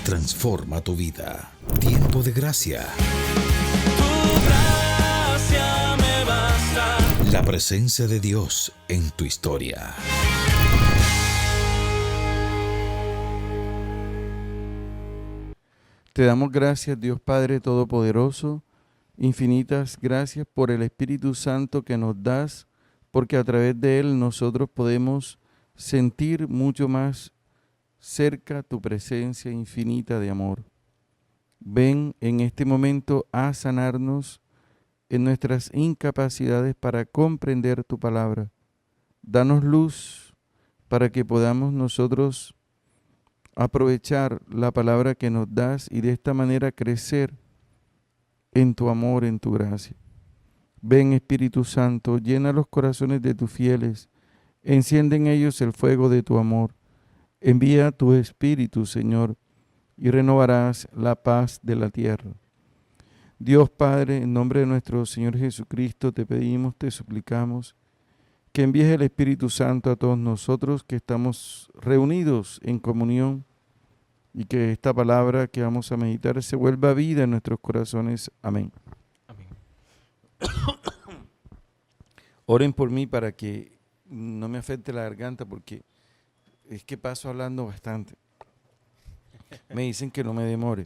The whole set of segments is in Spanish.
transforma tu vida. Tiempo de gracia. Tu gracia me basta. La presencia de Dios en tu historia. Te damos gracias, Dios Padre Todopoderoso, infinitas gracias por el Espíritu Santo que nos das, porque a través de Él nosotros podemos sentir mucho más cerca tu presencia infinita de amor. Ven en este momento a sanarnos en nuestras incapacidades para comprender tu palabra. Danos luz para que podamos nosotros aprovechar la palabra que nos das y de esta manera crecer en tu amor, en tu gracia. Ven, Espíritu Santo, llena los corazones de tus fieles, enciende en ellos el fuego de tu amor. Envía tu Espíritu, Señor, y renovarás la paz de la tierra. Dios Padre, en nombre de nuestro Señor Jesucristo, te pedimos, te suplicamos, que envíes el Espíritu Santo a todos nosotros que estamos reunidos en comunión y que esta palabra que vamos a meditar se vuelva vida en nuestros corazones. Amén. Amén. Oren por mí para que no me afecte la garganta porque es que paso hablando bastante. Me dicen que no me demore.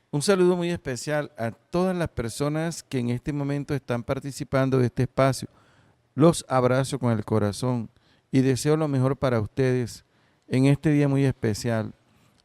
Un saludo muy especial a todas las personas que en este momento están participando de este espacio. Los abrazo con el corazón y deseo lo mejor para ustedes en este día muy especial.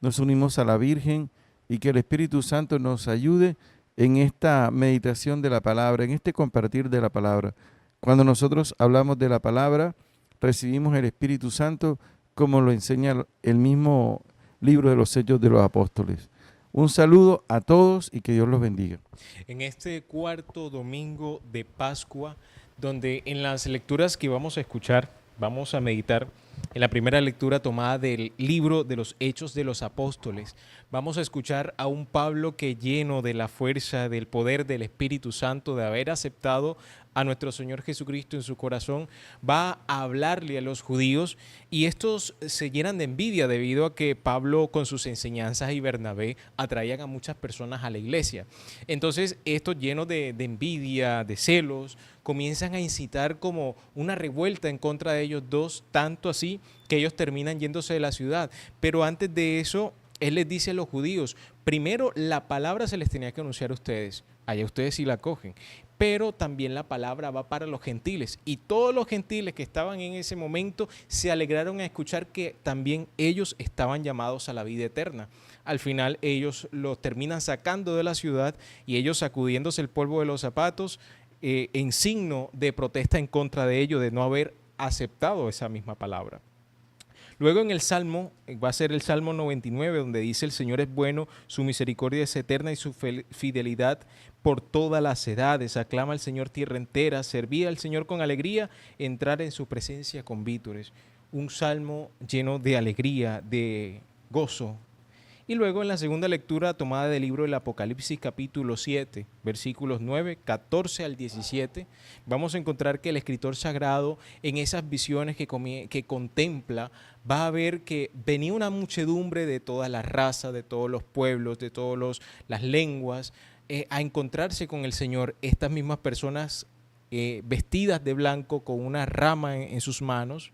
Nos unimos a la Virgen y que el Espíritu Santo nos ayude en esta meditación de la palabra, en este compartir de la palabra. Cuando nosotros hablamos de la palabra, recibimos el Espíritu Santo como lo enseña el mismo libro de los Hechos de los Apóstoles. Un saludo a todos y que Dios los bendiga. En este cuarto domingo de Pascua, donde en las lecturas que vamos a escuchar, vamos a meditar en la primera lectura tomada del libro de los Hechos de los Apóstoles. Vamos a escuchar a un Pablo que, lleno de la fuerza, del poder del Espíritu Santo, de haber aceptado a nuestro Señor Jesucristo en su corazón, va a hablarle a los judíos y estos se llenan de envidia debido a que Pablo con sus enseñanzas y Bernabé atraían a muchas personas a la iglesia. Entonces estos, llenos de envidia, de celos, comienzan a incitar como una revuelta en contra de ellos dos, tanto así que ellos terminan yéndose de la ciudad. Pero antes de eso, él les dice a los judíos, primero la palabra se les tenía que anunciar a ustedes, allá ustedes sí la cogen, pero también la palabra va para los gentiles. Y todos los gentiles que estaban en ese momento se alegraron a escuchar que también ellos estaban llamados a la vida eterna. Al final ellos los terminan sacando de la ciudad y ellos, sacudiéndose el polvo de los zapatos, en signo de protesta en contra de ellos, de no haber aceptado esa misma palabra. Luego en el Salmo, va a ser el Salmo 99, donde dice: el Señor es bueno, su misericordia es eterna y su fidelidad por todas las edades. Aclama al Señor tierra entera, serví al Señor con alegría, entrar en su presencia con vítores. Un salmo lleno de alegría, de gozo. Y luego en la segunda lectura tomada del libro del Apocalipsis capítulo 7, versículos 9, 14 al 17, vamos a encontrar que el escritor sagrado en esas visiones que contempla va a ver que venía una muchedumbre de todas las razas, de todos los pueblos, de todas las lenguas, a encontrarse con el Señor. Estas mismas personas vestidas de blanco con una rama en sus manos,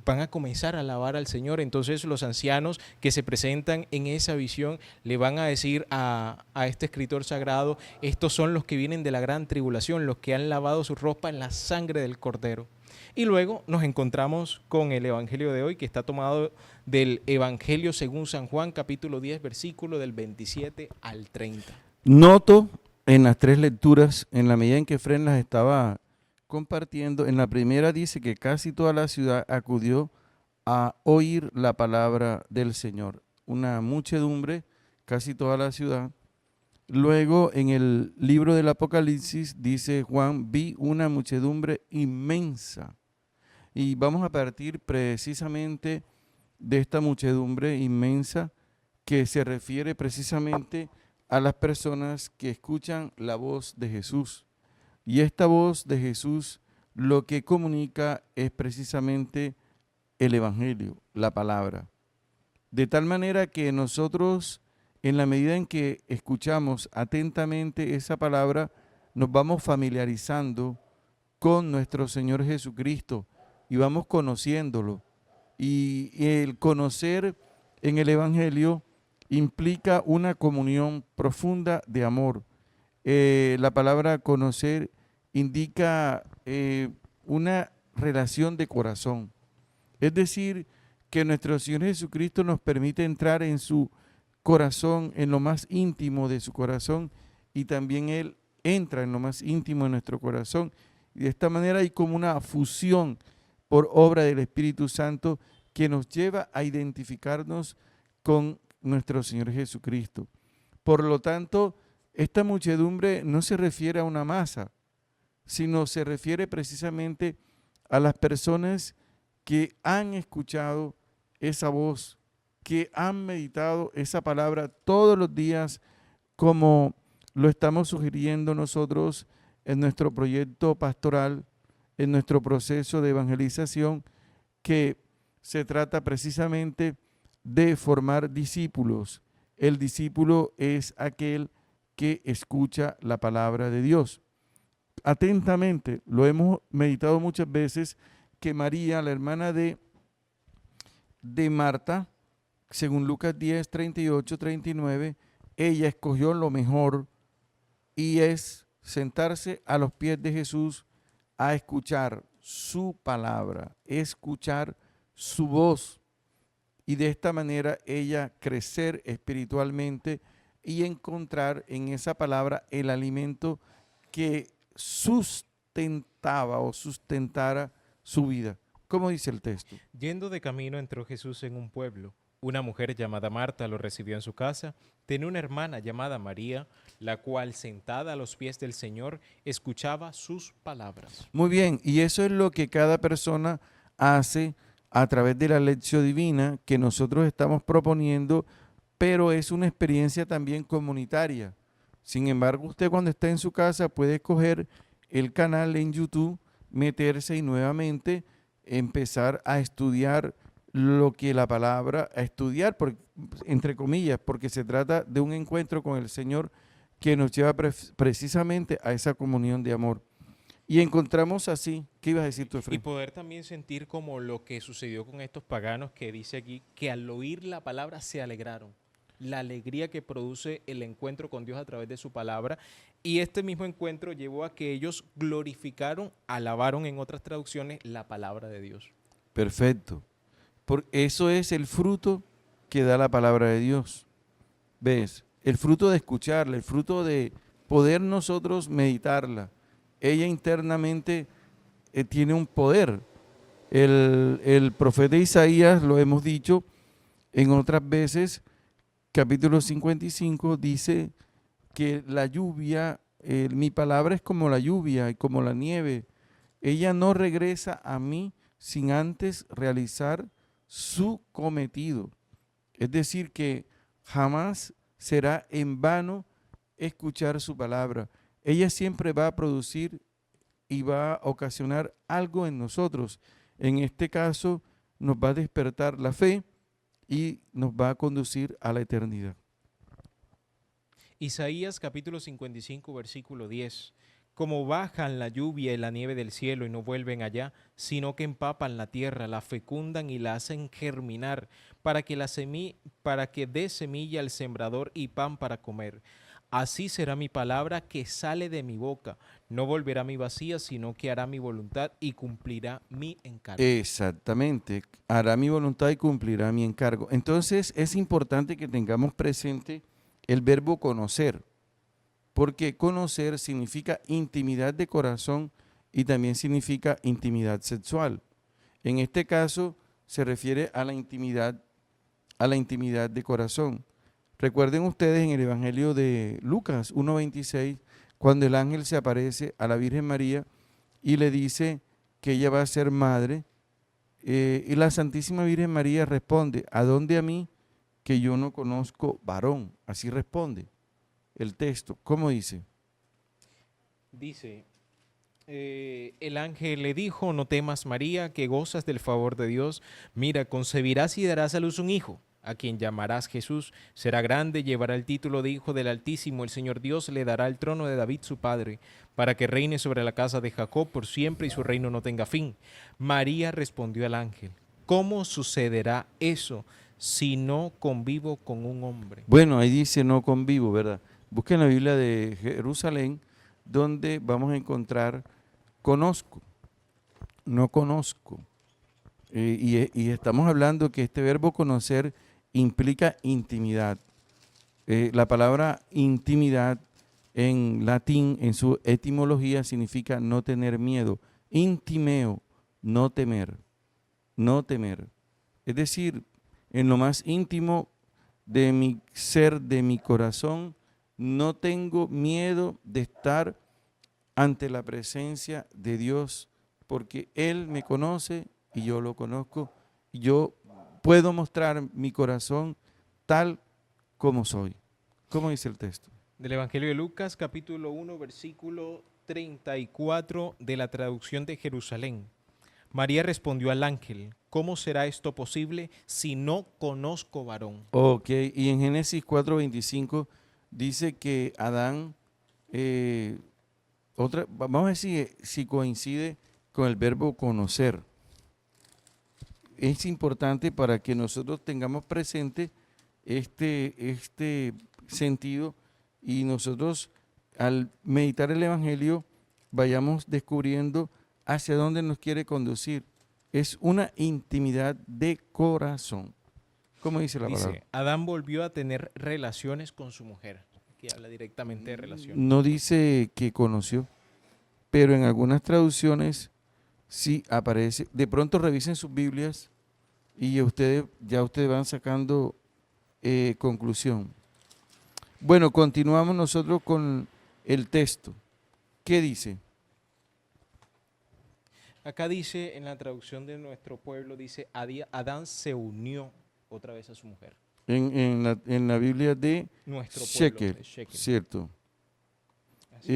van a comenzar a alabar al Señor. Entonces los ancianos que se presentan en esa visión le van a decir a este escritor sagrado: estos son los que vienen de la gran tribulación, los que han lavado su ropa en la sangre del Cordero. Y luego nos encontramos con el Evangelio de hoy, que está tomado del Evangelio según San Juan, capítulo 10, versículo del 27 al 30. Noto en las tres lecturas, en la medida en que Fren las estaba compartiendo, en la primera dice que casi toda la ciudad acudió a oír la palabra del Señor. Una muchedumbre, casi toda la ciudad. Luego en el libro del Apocalipsis dice Juan: vi una muchedumbre inmensa. Y vamos a partir precisamente de esta muchedumbre inmensa, que se refiere precisamente a las personas que escuchan la voz de Jesús. Y esta voz de Jesús lo que comunica es precisamente el Evangelio, la palabra. De tal manera que nosotros, en la medida en que escuchamos atentamente esa palabra, nos vamos familiarizando con nuestro Señor Jesucristo y vamos conociéndolo. Y el conocer en el Evangelio implica una comunión profunda de amor. La palabra conocer indica una relación de corazón. Es decir, que nuestro Señor Jesucristo nos permite entrar en su corazón, en lo más íntimo de su corazón, y también Él entra en lo más íntimo de nuestro corazón. Y de esta manera hay como una fusión por obra del Espíritu Santo que nos lleva a identificarnos con nuestro Señor Jesucristo. Por lo tanto, esta muchedumbre no se refiere a una masa, sino se refiere precisamente a las personas que han escuchado esa voz, que han meditado esa palabra todos los días, como lo estamos sugiriendo nosotros en nuestro proyecto pastoral, en nuestro proceso de evangelización, que se trata precisamente de formar discípulos. El discípulo es aquel que escucha la palabra de Dios atentamente. Lo hemos meditado muchas veces, que María, la hermana de Marta, según Lucas 10, 38, 39, ella escogió lo mejor, y es sentarse a los pies de Jesús a escuchar su palabra, escuchar su voz, y de esta manera ella crecer espiritualmente y encontrar en esa palabra el alimento que sustentaba o sustentara su vida. ¿Cómo dice el texto? Yendo de camino entró Jesús en un pueblo. Una mujer llamada Marta lo recibió en su casa. Tenía una hermana llamada María, la cual sentada a los pies del Señor escuchaba sus palabras. Muy bien, y eso es lo que cada persona hace a través de la lección divina que nosotros estamos proponiendo, pero es una experiencia también comunitaria. Sin embargo, usted cuando está en su casa puede escoger el canal en YouTube, meterse y nuevamente empezar a estudiar lo que la palabra, a estudiar, entre comillas, porque se trata de un encuentro con el Señor que nos lleva precisamente a esa comunión de amor. Y encontramos así, ¿qué ibas a decir tú, Y Efraín? poder también sentir como lo que sucedió con estos paganos que dice aquí, que al oír la palabra se alegraron. La alegría que produce el encuentro con Dios a través de su palabra. Y este mismo encuentro llevó a que ellos glorificaron, alabaron en otras traducciones la palabra de Dios. Perfecto. Eso es el fruto que da la palabra de Dios. ¿Ves? El fruto de escucharla, el fruto de poder nosotros meditarla. Ella internamente tiene un poder. El profeta Isaías, lo hemos dicho en otras veces, capítulo 55, dice que la lluvia, mi palabra es como la lluvia y como la nieve. Ella no regresa a mí sin antes realizar su cometido. Es decir, que jamás será en vano escuchar su palabra. Ella siempre va a producir y va a ocasionar algo en nosotros. En este caso, nos va a despertar la fe y nos va a conducir a la eternidad. Isaías capítulo 55, versículo 10. Como bajan la lluvia y la nieve del cielo y no vuelven allá, sino que empapan la tierra, la fecundan y la hacen germinar, para que dé semilla al sembrador y pan para comer. Así será mi palabra que sale de mi boca. No volverá a mí vacía, sino que hará mi voluntad y cumplirá mi encargo. Exactamente, hará mi voluntad y cumplirá mi encargo. Entonces es importante que tengamos presente el verbo conocer, porque conocer significa intimidad de corazón y también significa intimidad sexual. En este caso se refiere a la intimidad de corazón. Recuerden ustedes en el Evangelio de Lucas 1:26, cuando el ángel se aparece a la Virgen María y le dice que ella va a ser madre, y la Santísima Virgen María responde: ¿a dónde a mí, que yo no conozco varón? Así responde el texto. ¿Cómo dice? Dice, el ángel le dijo, no temas María, que gozas del favor de Dios. Mira, concebirás y darás a luz un hijo, a quien llamarás Jesús. Será grande, llevará el título de Hijo del Altísimo. El Señor Dios le dará el trono de David su padre, para que reine sobre la casa de Jacob por siempre y su reino no tenga fin. María respondió al ángel: ¿Cómo sucederá eso si no convivo con un hombre? Bueno, ahí dice no convivo, ¿verdad? Busquen la Biblia de Jerusalén, donde vamos a encontrar conozco, no conozco. Y estamos hablando que este verbo conocer implica intimidad. La palabra intimidad en latín, en su etimología, significa no tener miedo. Intimeo, no temer, no temer. Es decir, en lo más íntimo de mi ser, de mi corazón, no tengo miedo de estar ante la presencia de Dios, porque Él me conoce y yo lo conozco. Y yo puedo mostrar mi corazón tal como soy. ¿Cómo dice el texto? Del Evangelio de Lucas, capítulo 1, versículo 34 de la traducción de Jerusalén. María respondió al ángel: ¿Cómo será esto posible si no conozco varón? Ok, y en Génesis 4:25 dice que Adán, vamos a ver si coincide con el verbo conocer. Es importante para que nosotros tengamos presente este sentido y nosotros al meditar el Evangelio vayamos descubriendo hacia dónde nos quiere conducir. Es una intimidad de corazón. ¿Cómo dice la palabra? Dice: Adán volvió a tener relaciones con su mujer. Aquí habla directamente de relaciones. No dice que conoció, pero en algunas traducciones sí aparece. De pronto revisen sus Biblias y ustedes van sacando conclusión. Bueno, continuamos nosotros con el texto. ¿Qué dice? Acá dice, en la traducción de nuestro pueblo, dice: Adán se unió otra vez a su mujer. En la Biblia de Nuestro pueblo, Shekel, de Shekel. cierto. Así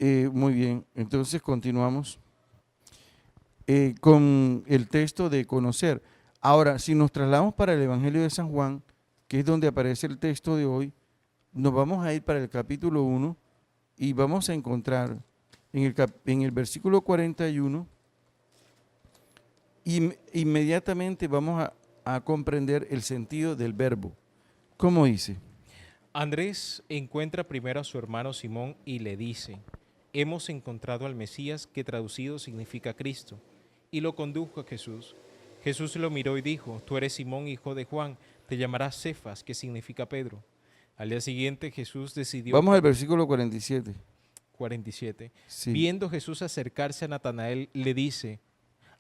es. Muy bien, entonces continuamos con el texto de conocer. Ahora, si nos trasladamos para el Evangelio de San Juan, que es donde aparece el texto de hoy, nos vamos a ir para el capítulo 1 y vamos a encontrar en el versículo 41, inmediatamente vamos a comprender el sentido del verbo. ¿Cómo dice? Andrés encuentra primero a su hermano Simón y le dice: hemos encontrado al Mesías, que traducido significa Cristo, y lo condujo a Jesús. Jesús lo miró y dijo: tú eres Simón, hijo de Juan, te llamarás Cefas, que significa Pedro. Al día siguiente Jesús decidió... Vamos al versículo 47. 47. Sí. Viendo Jesús acercarse a Natanael, le dice: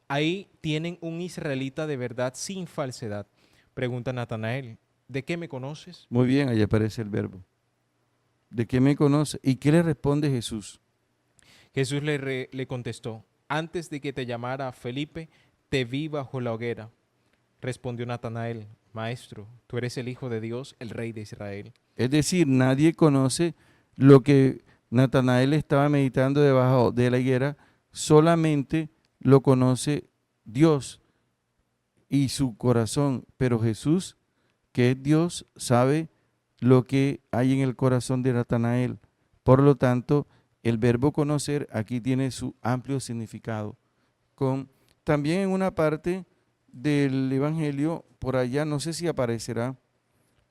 ahí tienen un israelita de verdad, sin falsedad. Pregunta Natanael: ¿de qué me conoces? Muy bien, ahí aparece el verbo. ¿De qué me conoce? ¿Y qué le responde Jesús? Jesús le contestó: antes de que te llamara Felipe, te vi bajo la hoguera. Respondió Natanael: Maestro, tú eres el Hijo de Dios, el Rey de Israel. Es decir, nadie conoce lo que Natanael estaba meditando debajo de la higuera, solamente lo conoce Dios y su corazón, pero Jesús, que es Dios, sabe lo que hay en el corazón de Natanael. Por lo tanto, el verbo conocer aquí tiene su amplio significado. También en una parte del Evangelio, por allá, no sé si aparecerá,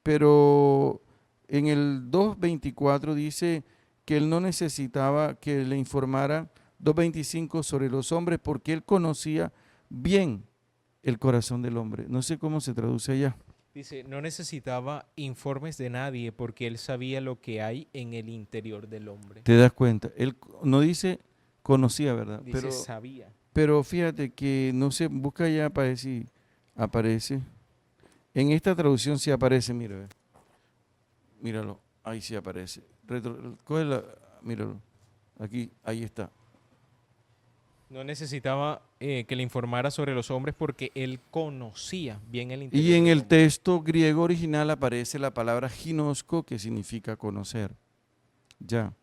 pero en el 2.24 dice que él no necesitaba que le informara 2.25 sobre los hombres, porque él conocía bien el corazón del hombre. No sé cómo se traduce allá. Dice: no necesitaba informes de nadie, porque él sabía lo que hay en el interior del hombre. Te das cuenta, él no dice conocía, ¿verdad? Dice sabía. Pero fíjate que no se busca allá para ver si aparece. En esta traducción sí aparece, mira, míralo, ahí sí aparece. Míralo, aquí, ahí está. No necesitaba que le informara sobre los hombres, porque él conocía bien el interior Y en del el hombre. texto griego original aparece la palabra ginosco, que significa conocer. Ya.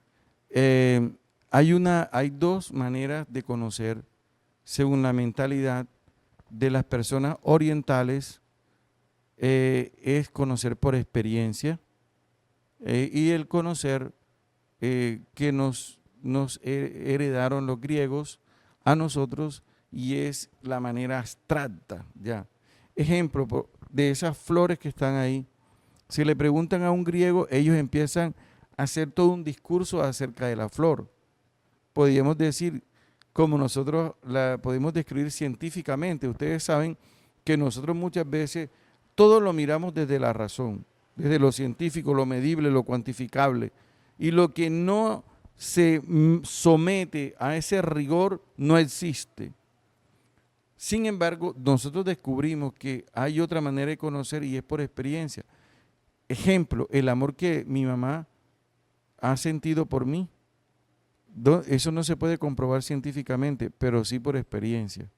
Hay dos maneras de conocer según la mentalidad de las personas orientales es conocer por experiencia y el conocer que nos heredaron los griegos a nosotros y es la manera abstracta, ya. Ejemplo de esas flores que están ahí. Si le preguntan a un griego, ellos empiezan a hacer todo un discurso acerca de la flor. Podríamos decir, como nosotros la podemos describir científicamente. Ustedes saben que nosotros muchas veces todo lo miramos desde la razón, desde lo científico, lo medible, lo cuantificable. Y lo que no se somete a ese rigor no existe. Sin embargo, nosotros descubrimos que hay otra manera de conocer y es por experiencia. Ejemplo, el amor que mi mamá ha sentido por mí. Eso no se puede comprobar científicamente, pero sí por experiencia.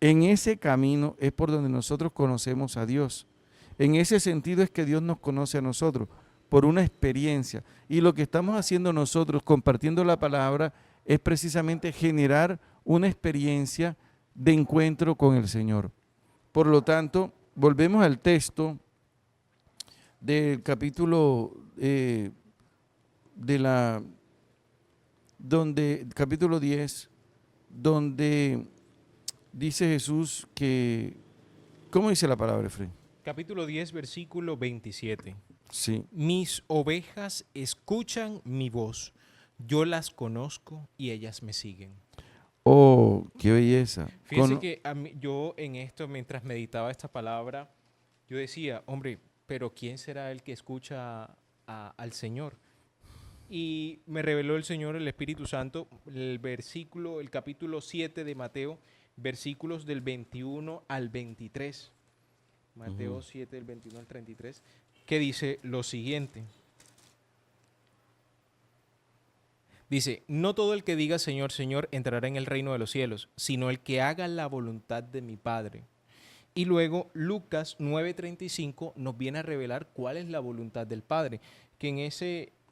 En ese camino es por donde nosotros conocemos a Dios. En ese sentido es que Dios nos conoce a nosotros, por una experiencia. Y lo que estamos haciendo nosotros, compartiendo la palabra, es precisamente generar una experiencia de encuentro con el Señor. Por lo tanto, volvemos al texto del capítulo capítulo 10, donde dice Jesús que, ¿cómo dice la palabra, Efraín? Capítulo 10, versículo 27. Sí. Mis ovejas escuchan mi voz, yo las conozco y ellas me siguen. Oh, qué belleza. Fíjense que yo en esto, mientras meditaba esta palabra, yo decía, hombre, pero ¿quién será el que escucha al Señor? Y me reveló el Señor, el Espíritu Santo, el capítulo 7 de Mateo, versículos del 21 al 23. Mateo 7, del 21 al 33, que dice lo siguiente. Dice, no todo el que diga Señor, Señor entrará en el reino de los cielos, sino el que haga la voluntad de mi Padre. Y luego Lucas 9:35 nos viene a revelar cuál es la voluntad del Padre, que es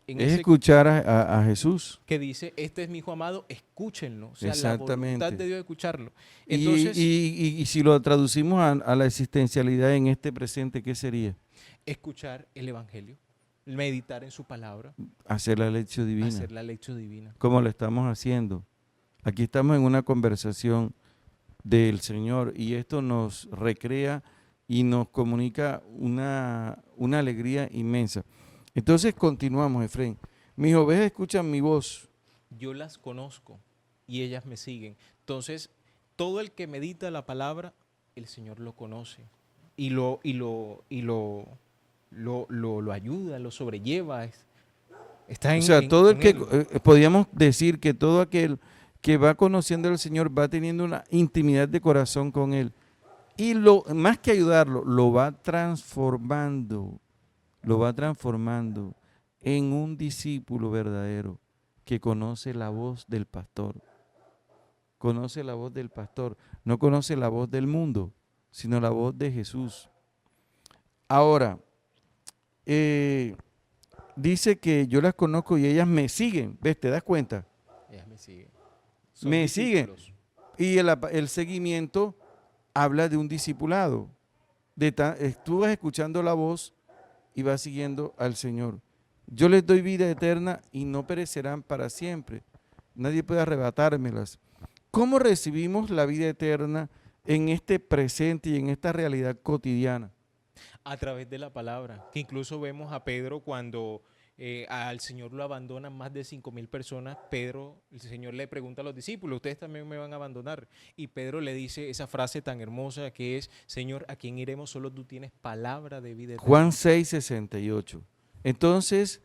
escuchar a Jesús. Que dice, este es mi hijo amado, escúchenlo. O sea, la voluntad de Dios es escucharlo. Entonces, y si lo traducimos a la existencialidad en este presente, ¿qué sería? Escuchar el Evangelio, meditar en su palabra. Hacer la lección divina. Hacer la lección divina. Como lo estamos haciendo. Aquí estamos en una conversación del Señor y esto nos recrea y nos comunica una alegría inmensa. Entonces continuamos, Efraín. Mis ovejas escuchan mi voz. Yo las conozco y ellas me siguen. Entonces, todo el que medita la palabra, el Señor lo conoce y lo ayuda, lo sobrelleva. Podríamos decir que todo aquel que va conociendo al Señor va teniendo una intimidad de corazón con Él. Y más que ayudarlo, lo va transformando en un discípulo verdadero que conoce la voz del pastor. Conoce la voz del pastor, no conoce la voz del mundo, sino la voz de Jesús. Ahora, dice que yo las conozco y ellas me siguen. ¿Ves? ¿Te das cuenta? Ellas me siguen. Me siguen. Y el seguimiento habla de un discipulado. Tú vas escuchando la voz y vas siguiendo al Señor. Yo les doy vida eterna y no perecerán para siempre. Nadie puede arrebatármelas. ¿Cómo recibimos la vida eterna en este presente y en esta realidad cotidiana? A través de la palabra, que incluso vemos a Pedro cuando al Señor lo abandonan más de 5,000 personas. El Señor le pregunta a los discípulos, ¿ustedes también me van a abandonar? Y Pedro le dice esa frase tan hermosa que es, Señor, ¿a quién iremos? Solo tú tienes palabra de vida eterna. Juan 6:68. Entonces,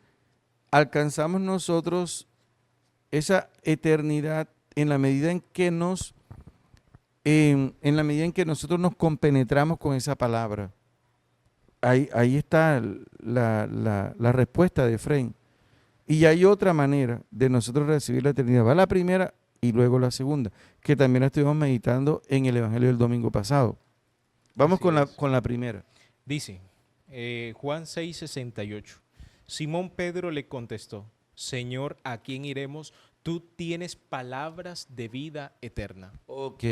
alcanzamos nosotros esa eternidad en la medida en que nosotros nos compenetramos con esa palabra. Ahí está la respuesta de Efraín. Y hay otra manera de nosotros recibir la eternidad. Va la primera y luego la segunda, que también la estuvimos meditando en el Evangelio del domingo pasado. Vamos con la primera. Dice, Juan 6:68. Simón Pedro le contestó, Señor, ¿a quién iremos? Tú tienes palabras de vida eterna. Ok.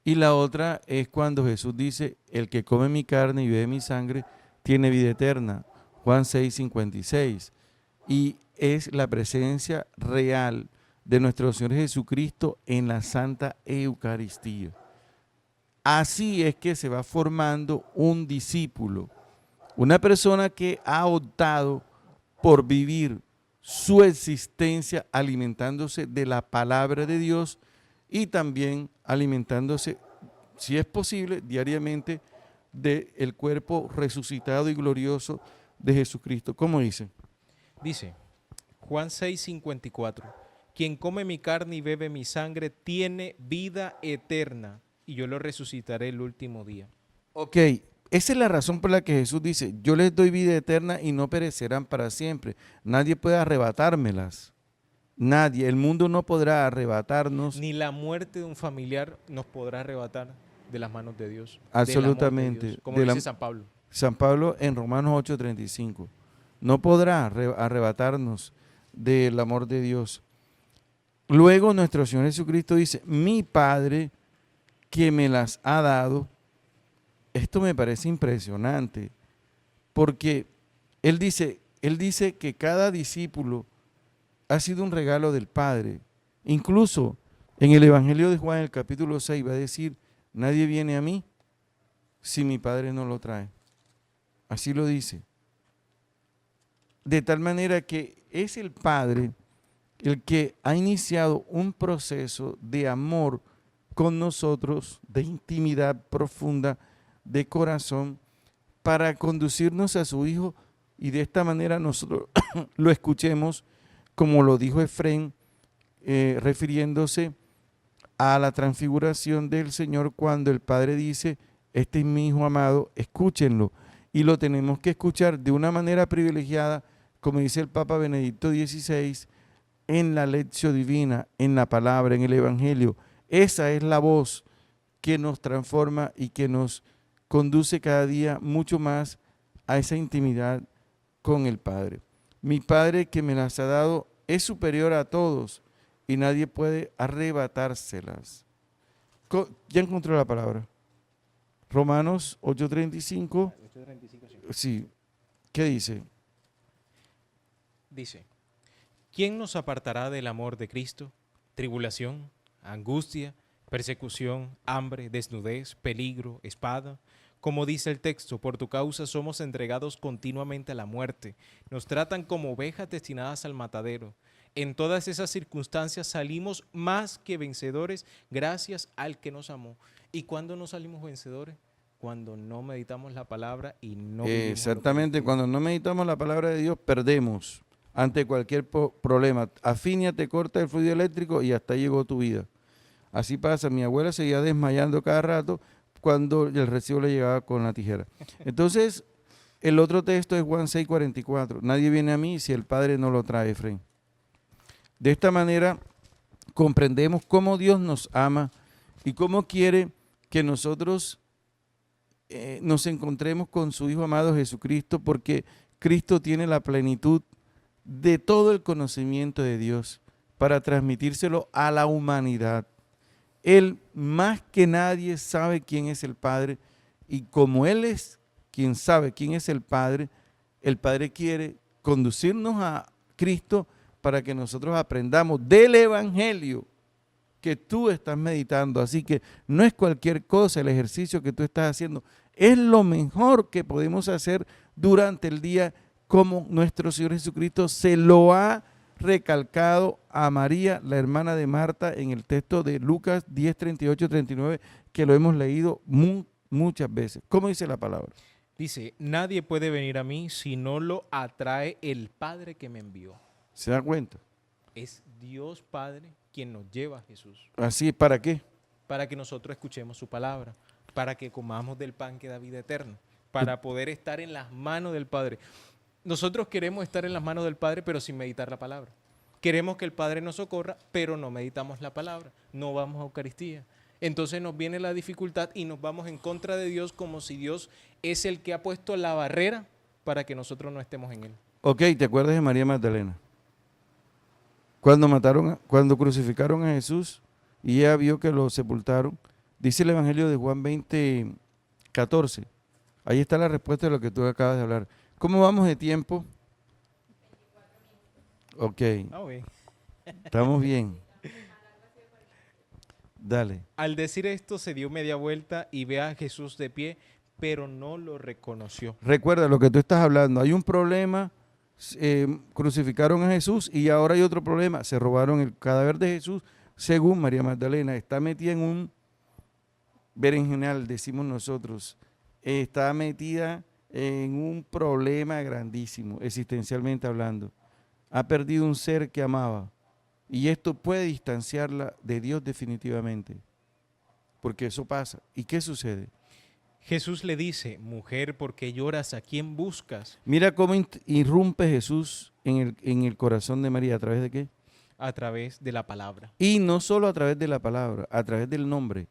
Y la otra es cuando Jesús dice, el que come mi carne y bebe mi sangre tiene vida eterna. Juan 6:56. Y es la presencia real de nuestro Señor Jesucristo en la Santa Eucaristía. Así es que se va formando un discípulo, una persona que ha optado por vivir su existencia alimentándose de la palabra de Dios y también alimentándose, si es posible, diariamente del cuerpo resucitado y glorioso de Jesucristo. ¿Cómo dice? Dice Juan 6:54, quien come mi carne y bebe mi sangre tiene vida eterna y yo lo resucitaré el último día. Ok, esa es la razón por la que Jesús dice, yo les doy vida eterna y no perecerán para siempre. Nadie puede arrebatármelas. Nadie, el mundo no podrá arrebatarnos. Ni la muerte de un familiar nos podrá arrebatar de las manos de Dios. Absolutamente. Del amor de Dios, como dice San Pablo. San Pablo en Romanos 8:35. No podrá arrebatarnos del amor de Dios. Luego nuestro Señor Jesucristo dice, mi Padre que me las ha dado. Esto me parece impresionante, porque Él dice que cada discípulo ha sido un regalo del Padre. Incluso en el Evangelio de Juan, en el capítulo 6, va a decir, nadie viene a mí si mi Padre no lo trae. Así lo dice. De tal manera que es el Padre el que ha iniciado un proceso de amor con nosotros, de intimidad profunda, de corazón, para conducirnos a su Hijo y de esta manera nosotros lo escuchemos, como lo dijo Efrén, refiriéndose a la transfiguración del Señor cuando el Padre dice, este es mi Hijo amado, escúchenlo. Y lo tenemos que escuchar de una manera privilegiada, como dice el Papa Benedicto XVI, en la lección divina, en la palabra, en el Evangelio. Esa es la voz que nos transforma y que nos conduce cada día mucho más a esa intimidad con el Padre. Mi Padre que me las ha dado es superior a todos y nadie puede arrebatárselas. ¿Ya encontró la palabra? Romanos 8:35. Sí. ¿Qué dice? Dice, ¿quién nos apartará del amor de Cristo? Tribulación, angustia, persecución, hambre, desnudez, peligro, espada. Como dice el texto, por tu causa somos entregados continuamente a la muerte. Nos tratan como ovejas destinadas al matadero. En todas esas circunstancias salimos más que vencedores gracias al que nos amó. ¿Y cuándo no salimos vencedores? Cuando no meditamos la palabra y no vivimos. Exactamente, cuando no meditamos la palabra de Dios perdemos ante cualquier problema. Afinia te corta el fluido eléctrico y hasta llegó tu vida. Así pasa, mi abuela seguía desmayando cada rato cuando el recibo le llegaba con la tijera. Entonces, el otro texto es Juan 6:44. Nadie viene a mí si el Padre no lo trae, Efraín. De esta manera comprendemos cómo Dios nos ama y cómo quiere que nosotros nos encontremos con su Hijo amado Jesucristo, porque Cristo tiene la plenitud de todo el conocimiento de Dios para transmitírselo a la humanidad. Él más que nadie sabe quién es el Padre, y como Él es quien sabe quién es el Padre quiere conducirnos a Cristo para que nosotros aprendamos del Evangelio que tú estás meditando. Así que no es cualquier cosa el ejercicio que tú estás haciendo, es lo mejor que podemos hacer durante el día, como nuestro Señor Jesucristo se lo ha recalcado a María, la hermana de Marta, en el texto de Lucas 10:38-39, que lo hemos leído muchas veces. ¿Cómo dice la palabra? Dice, nadie puede venir a mí si no lo atrae el Padre que me envió. ¿Se da cuenta? Es Dios Padre quien nos lleva a Jesús. Así, ¿para qué? Para que nosotros escuchemos su palabra, para que comamos del pan que da vida eterna, para poder estar en las manos del Padre. Nosotros queremos estar en las manos del Padre, pero sin meditar la palabra. Queremos que el Padre nos socorra, pero no meditamos la palabra, no vamos a Eucaristía. Entonces nos viene la dificultad y nos vamos en contra de Dios, como si Dios es el que ha puesto la barrera para que nosotros no estemos en Él. Ok, ¿te acuerdas de María Magdalena? Cuando crucificaron a Jesús y ella vio que lo sepultaron, Dice el Evangelio de Juan 20:14. Ahí está la respuesta de lo que tú acabas de hablar. ¿Cómo vamos de tiempo? Ok, bien. estamos bien. Dale. Al decir esto, se dio media vuelta y ve a Jesús de pie, pero no lo reconoció. Recuerda lo que tú estás hablando. Hay un problema, crucificaron a Jesús y ahora hay otro problema. Se robaron el cadáver de Jesús, según María Magdalena. Está metida en un berenjenal, decimos nosotros. Está metida en un problema grandísimo, existencialmente hablando. Ha perdido un ser que amaba. Y esto puede distanciarla de Dios definitivamente. Porque eso pasa. ¿Y qué sucede? Jesús le dice, mujer, ¿por qué lloras? ¿A quién buscas? Mira cómo irrumpe Jesús en el corazón de María. ¿A través de qué? A través de la palabra. Y no solo a través de la palabra, a través del nombre.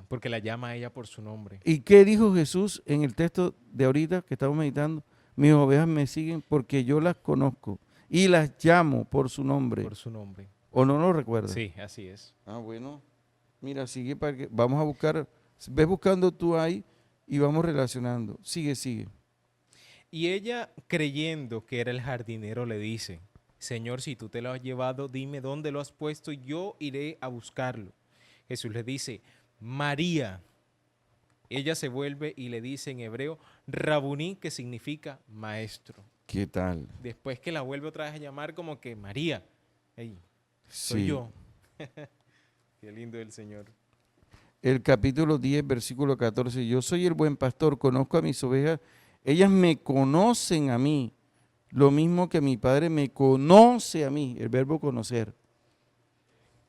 Porque la llama a ella por su nombre. ¿Y qué dijo Jesús en el texto de ahorita que estamos meditando? Mis ovejas me siguen porque yo las conozco y las llamo por su nombre. Por su nombre. ¿O no lo recuerdas? Sí, así es. Bueno. Mira, sigue para que vamos a buscar. Ves buscando tú ahí y vamos relacionando. Sigue. Y ella, creyendo que era el jardinero, le dice, Señor, si tú te lo has llevado, dime dónde lo has puesto y yo iré a buscarlo. Jesús le dice, María. Ella se vuelve y le dice en hebreo, Rabuní, que significa maestro. ¿Qué tal? Después que la vuelve otra vez a llamar como que María. Ey, soy Sí. yo. Qué lindo el Señor. El capítulo 10, versículo 14. Yo soy el buen pastor, conozco a mis ovejas. Ellas me conocen a mí, lo mismo que mi Padre me conoce a mí, el verbo conocer.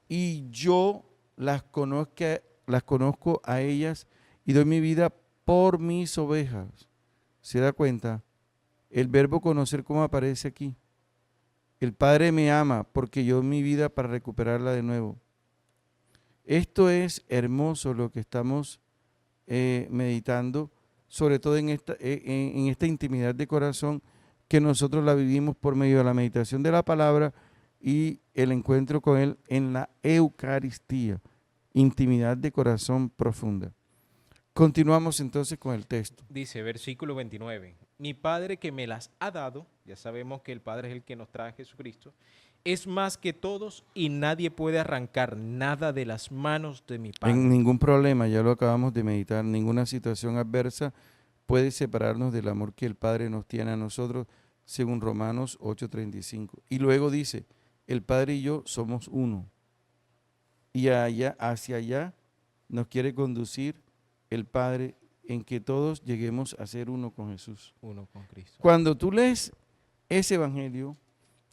Y yo las conozco a ellas y doy mi vida por mis ovejas. ¿Se da cuenta? El verbo conocer, ¿cómo aparece aquí? El Padre me ama porque yo doy mi vida para recuperarla de nuevo. Esto es hermoso lo que estamos meditando, sobre todo en esta intimidad de corazón que nosotros la vivimos por medio de la meditación de la palabra y el encuentro con Él en la Eucaristía, intimidad de corazón profunda. Continuamos entonces con el texto. Dice, versículo 29, mi Padre que me las ha dado, ya sabemos que el Padre es el que nos trae a Jesucristo, es más que todos y nadie puede arrancar nada de las manos de mi Padre. En ningún problema, ya lo acabamos de meditar, ninguna situación adversa puede separarnos del amor que el Padre nos tiene a nosotros, según Romanos 8:35. Y luego dice, el Padre y yo somos uno. Y hacia allá nos quiere conducir el Padre en que todos lleguemos a ser uno con Jesús. Uno con Cristo. Cuando tú lees ese evangelio,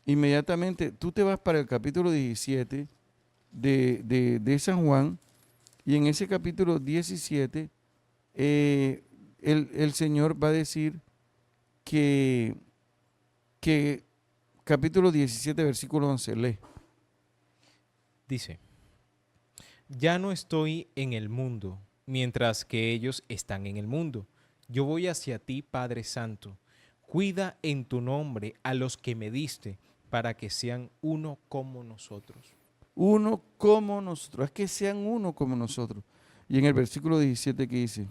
inmediatamente tú te vas para el capítulo 17 de San Juan, y en ese capítulo 17 el Señor va a decir que capítulo 17, versículo 11, lee. Dice, ya no estoy en el mundo, mientras que ellos están en el mundo. Yo voy hacia ti, Padre Santo. Cuida en tu nombre a los que me diste, para que sean uno como nosotros. Uno como nosotros, es que sean uno como nosotros. Y en el versículo 17, ¿qué dice?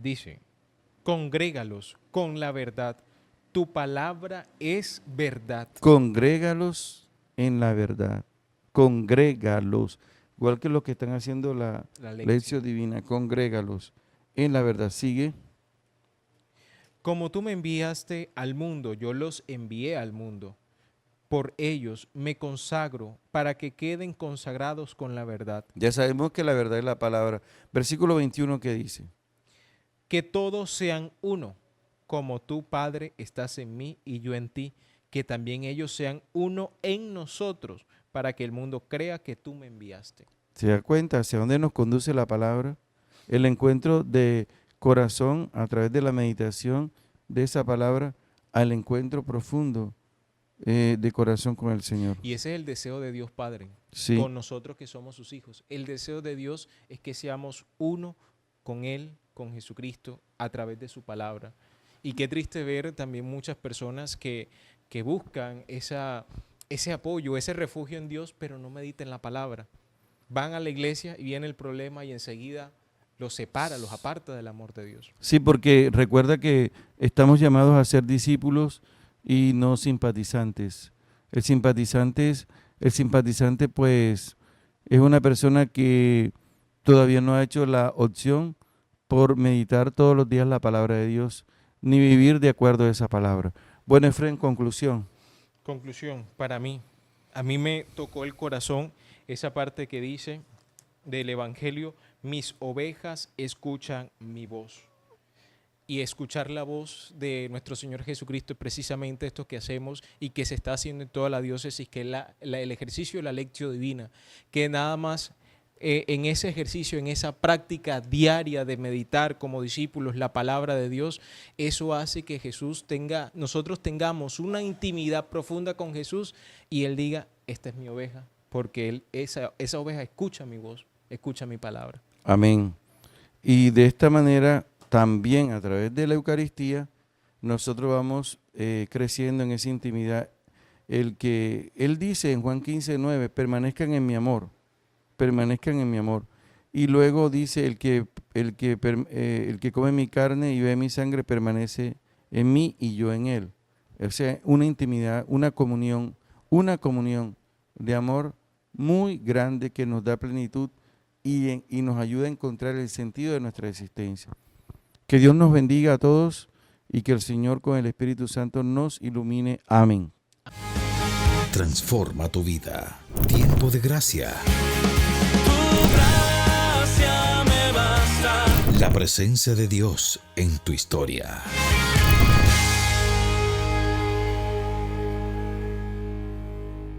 Dice, congrégalos con la verdad. Tu palabra es verdad. Congrégalos en la verdad. Congrégalos. Igual que los que están haciendo la lección divina. Congrégalos en la verdad. Sigue. Como tú me enviaste al mundo, yo los envié al mundo. Por ellos me consagro para que queden consagrados con la verdad. Ya sabemos que la verdad es la palabra. Versículo 21, ¿qué dice? Que todos sean uno, como tú, Padre, estás en mí y yo en ti, que también ellos sean uno en nosotros, para que el mundo crea que tú me enviaste. ¿Se da cuenta hacia dónde nos conduce la palabra? El encuentro de corazón a través de la meditación de esa palabra al encuentro profundo de corazón con el Señor. Y ese es el deseo de Dios Padre, Sí. con nosotros que somos sus hijos. El deseo de Dios es que seamos uno con Él, con Jesucristo, a través de su palabra. Y qué triste ver también muchas personas que buscan ese apoyo, ese refugio en Dios, pero no meditan la palabra. van a la iglesia y viene el problema y enseguida los separa, los aparta del amor de Dios. Sí, porque recuerda que estamos llamados a ser discípulos y no simpatizantes. El simpatizante pues es una persona que todavía no ha hecho la opción por meditar todos los días la palabra de Dios, ni vivir de acuerdo a esa palabra. Bueno, Efraín, conclusión. Conclusión, para mí, a mí me tocó el corazón esa parte que dice del Evangelio: mis ovejas escuchan mi voz. Y escuchar la voz de nuestro Señor Jesucristo es precisamente esto que hacemos y que se está haciendo en toda la diócesis, que es el ejercicio de la lectio divina, que nada más en ese ejercicio, en esa práctica diaria de meditar como discípulos la palabra de Dios, eso hace que nosotros tengamos una intimidad profunda con Jesús y Él diga: esta es mi oveja, porque esa oveja escucha mi voz, escucha mi palabra. Amén. Y de esta manera también a través de la Eucaristía nosotros vamos creciendo en esa intimidad. Él dice en Juan 15:9, permanezcan en mi amor. Y luego dice, el que come mi carne y bebe mi sangre permanece en mí y yo en él. O sea, una intimidad, una comunión de amor muy grande que nos da plenitud y nos ayuda a encontrar el sentido de nuestra existencia. Que Dios nos bendiga a todos y que el Señor con el Espíritu Santo nos ilumine. Amén. Transforma tu vida. Tiempo de gracia. Tu gracia me basta. La presencia de Dios en tu historia.